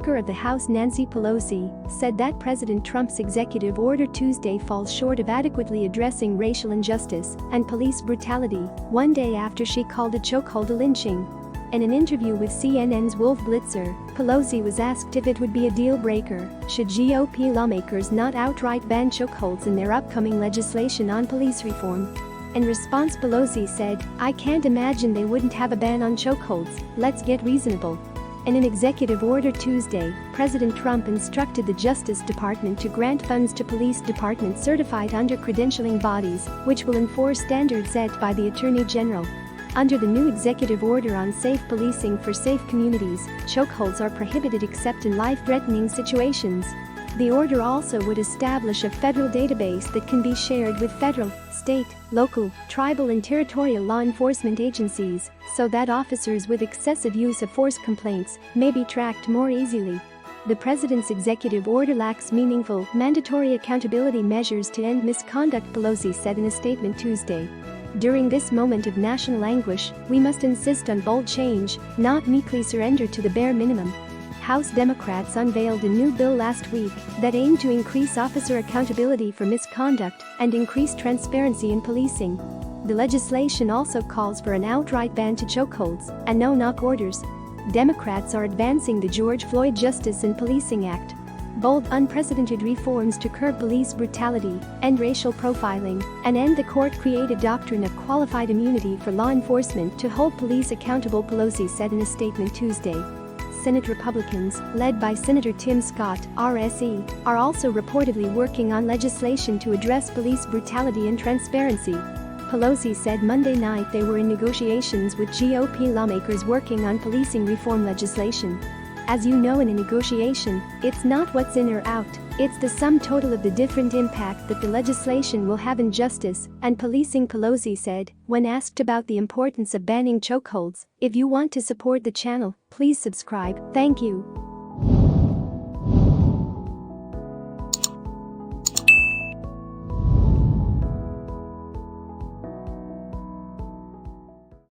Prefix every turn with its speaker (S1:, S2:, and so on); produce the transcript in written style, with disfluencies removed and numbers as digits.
S1: Speaker of the House Nancy Pelosi said that President Trump's executive order Tuesday falls short of adequately addressing racial injustice and police brutality, one day after she called a chokehold a lynching. In an interview with CNN's Wolf Blitzer, Pelosi was asked if it would be a deal-breaker should GOP lawmakers not outright ban chokeholds in their upcoming legislation on police reform. In response, Pelosi said, "I can't imagine they wouldn't have a ban on chokeholds, let's get reasonable." In an executive order Tuesday, President Trump instructed the Justice Department to grant funds to police departments certified under credentialing bodies, which will enforce standards set by the Attorney General. Under the new executive order on safe policing for safe communities, chokeholds are prohibited except in life-threatening situations. The order also would establish a federal database that can be shared with federal, state, local, tribal and territorial law enforcement agencies so that officers with excessive use of force complaints may be tracked more easily. The president's executive order lacks meaningful, mandatory accountability measures to end misconduct, Pelosi said in a statement Tuesday. During this moment of national anguish, we must insist on bold change, not meekly surrender to the bare minimum. House Democrats unveiled a new bill last week that aimed to increase officer accountability for misconduct and increase transparency in policing. The legislation also calls for an outright ban to chokeholds and no-knock orders. Democrats are advancing the George Floyd Justice in Policing Act. Bold, unprecedented reforms to curb police brutality, end racial profiling, and end the court-created doctrine of qualified immunity for law enforcement to hold police accountable, Pelosi said in a statement Tuesday. Senate Republicans, led by Senator Tim Scott, RSE, are also reportedly working on legislation to address police brutality and transparency. Pelosi said Monday night they were in negotiations with GOP lawmakers working on policing reform legislation. As you know, in a negotiation, it's not what's in or out, it's the sum total of the different impact that the legislation will have in justice and policing, Pelosi said, when asked about the importance of banning chokeholds. If you want to support the channel, please subscribe, thank you.